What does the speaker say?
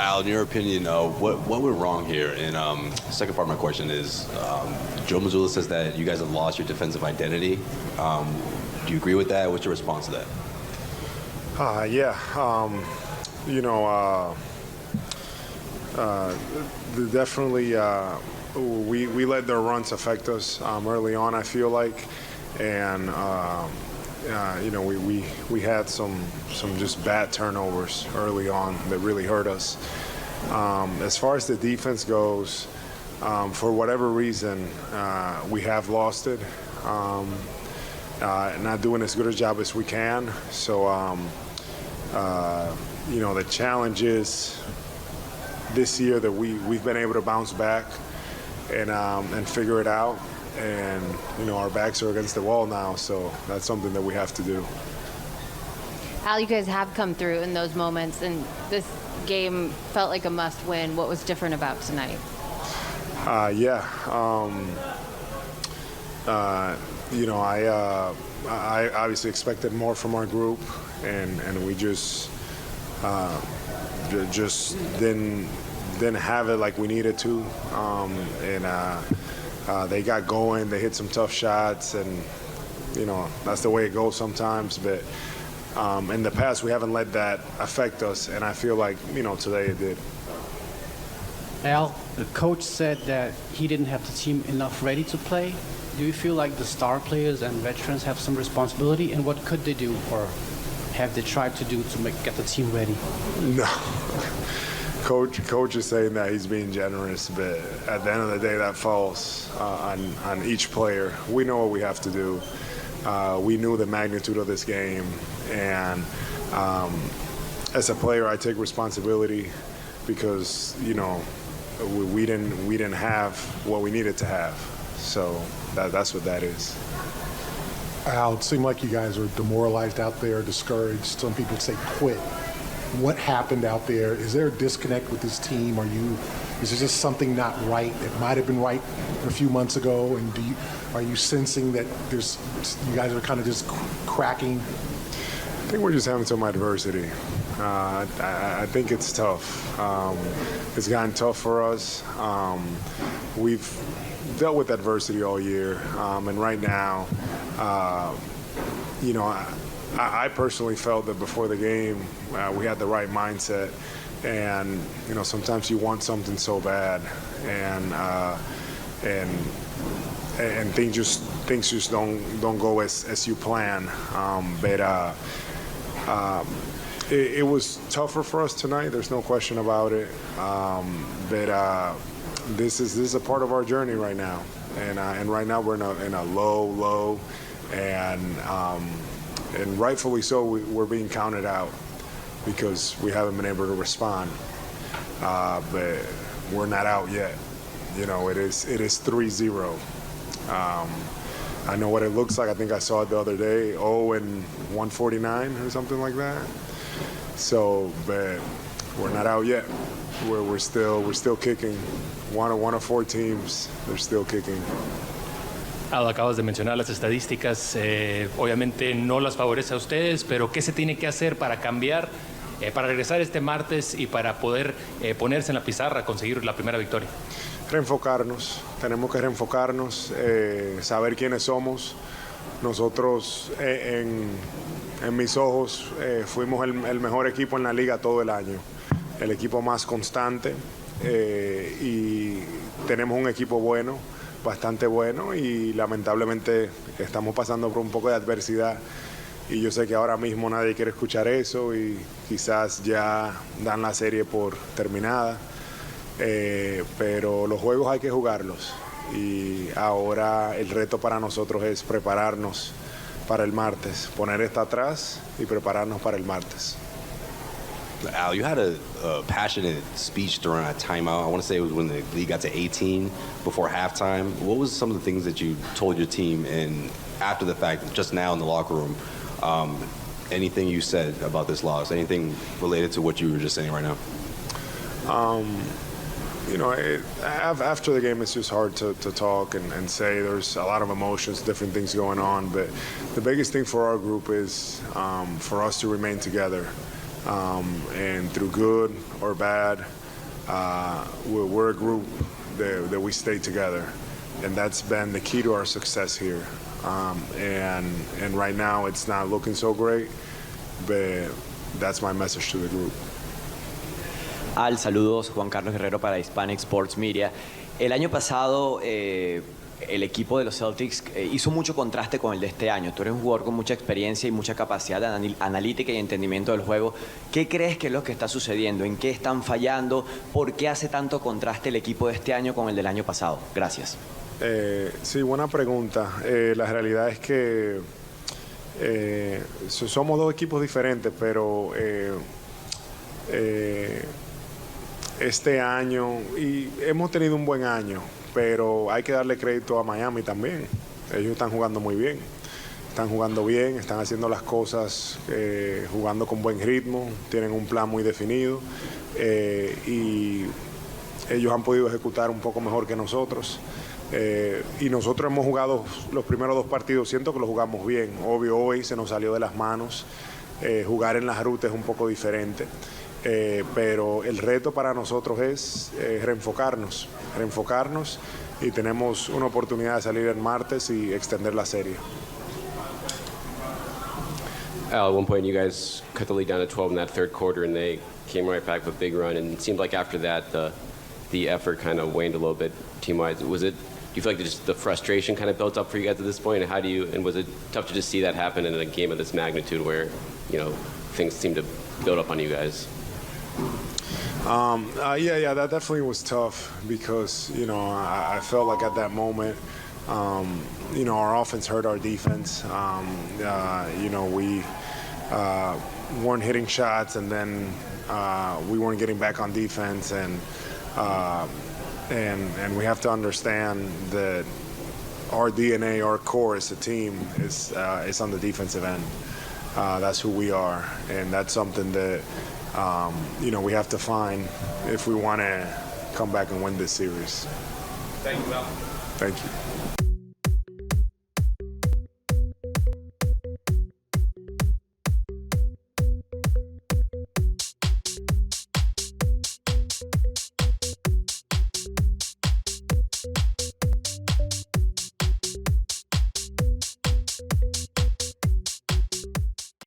Al, in your opinion, what went wrong here? And second part of my question is, Joe Mazzulla says that you guys have lost your defensive identity. Do you agree with that? What's your response to that? Yeah. Definitely, we let their runs affect us early on, I feel like. And, we had some just bad turnovers early on that really hurt us. As far as the defense goes, for whatever reason, we have lost it. Not doing as good a job as we can. So, the challenge is this year that we've been able to bounce back and figure it out. And, our backs are against the wall now, so that's something that we have to do. Al, you guys have come through in those moments, and this game felt like a must-win. What was different about tonight? I obviously expected more from our group, and we just didn't have it like we needed to. They got going. They hit some tough shots, and that's the way it goes sometimes. But in the past, we haven't let that affect us, and I feel like today it did. Al, the coach said that he didn't have the team enough ready to play. Do you feel like the star players and veterans have some responsibility, and what could they do, or have they tried to do to get the team ready? No. Coach is saying that he's being generous, but at the end of the day, that falls on each player. We know what we have to do. We knew the magnitude of this game, and as a player, I take responsibility because we didn't have what we needed to have. So that's what that is. Al, it seemed like you guys are demoralized out there, discouraged. Some people say quit. What happened out there? Is there a disconnect with this team? Is there just something not right that might have been right a few months ago? And are you sensing that you guys are kind of just cracking? I think we're just having some adversity. I think it's tough. It's gotten tough for us. We've dealt with adversity all year, and right now, I personally felt that before the game, we had the right mindset, and sometimes you want something so bad, and things just don't go as you plan. It was tougher for us tonight. There's no question about it. But this is a part of our journey right now, and right now we're in a low, and rightfully so. We're being counted out because we haven't been able to respond. But we're not out yet. It is 3-0. I know what it looks like. I think I saw it the other day, 0-149 or something like that. So, but we're not out yet. We're still kicking. One of 4 teams, they're still kicking. Acabas de mencionar las estadísticas, obviamente no las favorece a ustedes, pero ¿qué se tiene que hacer para cambiar, para regresar este martes y para poder ponerse en la pizarra, conseguir la primera victoria? Reenfocarnos, tenemos que reenfocarnos, saber quiénes somos. Nosotros, en mis ojos, fuimos el mejor equipo en la liga todo el año, el equipo más constante, y tenemos un equipo bueno, bastante bueno, y lamentablemente estamos pasando por un poco de adversidad, y yo sé que ahora mismo nadie quiere escuchar eso y quizás ya dan la serie por terminada, pero los juegos hay que jugarlos, y ahora el reto para nosotros es prepararnos para el martes, poner esta atrás y prepararnos para el martes. Al, you had a passionate speech during a timeout. I want to say it was when the league got to 18 before halftime. What was some of the things that you told your team, and after the fact, just now in the locker room, anything you said about this loss, anything related to what you were just saying right now? After the game, it's just hard to talk and say. There's a lot of emotions, different things going on, but the biggest thing for our group is for us to remain together. And through good or bad, we're a group that we stay together. And that's been the key to our success here. And right now it's not looking so great, but that's my message to the group. Al, saludos, Juan Carlos Guerrero para Hispanic Sports Media. El año pasado el equipo de los Celtics hizo mucho contraste con el de este año. Tú eres un jugador con mucha experiencia y mucha capacidad analítica y entendimiento del juego. ¿Qué crees que es lo que está sucediendo? ¿En qué están fallando? ¿Por qué hace tanto contraste el equipo de este año con el del año pasado? Gracias. Sí, buena pregunta. La realidad es que somos dos equipos diferentes, pero este año, y hemos tenido un buen año, pero hay que darle crédito a Miami también. Ellos están jugando muy bien, están jugando bien, están haciendo las cosas, jugando con buen ritmo, tienen un plan muy definido y ellos han podido ejecutar un poco mejor que nosotros. Y nosotros hemos jugado los primeros dos partidos, siento que los jugamos bien. Obvio, hoy se nos salió de las manos. Jugar en las rutas es un poco diferente. Pero el reto para nosotros es reenfocarnos y tenemos una oportunidad de salir el martes y extender la serie. At one point, you guys cut the lead down to 12 in that third quarter, and they came right back with a big run. And it seemed like after that, the effort kind of waned a little bit team-wise. Do you feel like just the frustration kind of built up for you guys at this point? And was it tough to just see that happen in a game of this magnitude, where things seem to build up on you guys? Yeah, that definitely was tough because I felt like at that moment, our offense hurt our defense. We weren't hitting shots, and then we weren't getting back on defense, and we have to understand that our DNA, our core as a team is on the defensive end. That's who we are, and that's something that we have to find if we want to come back and win this series. Thank you, Al. Thank you.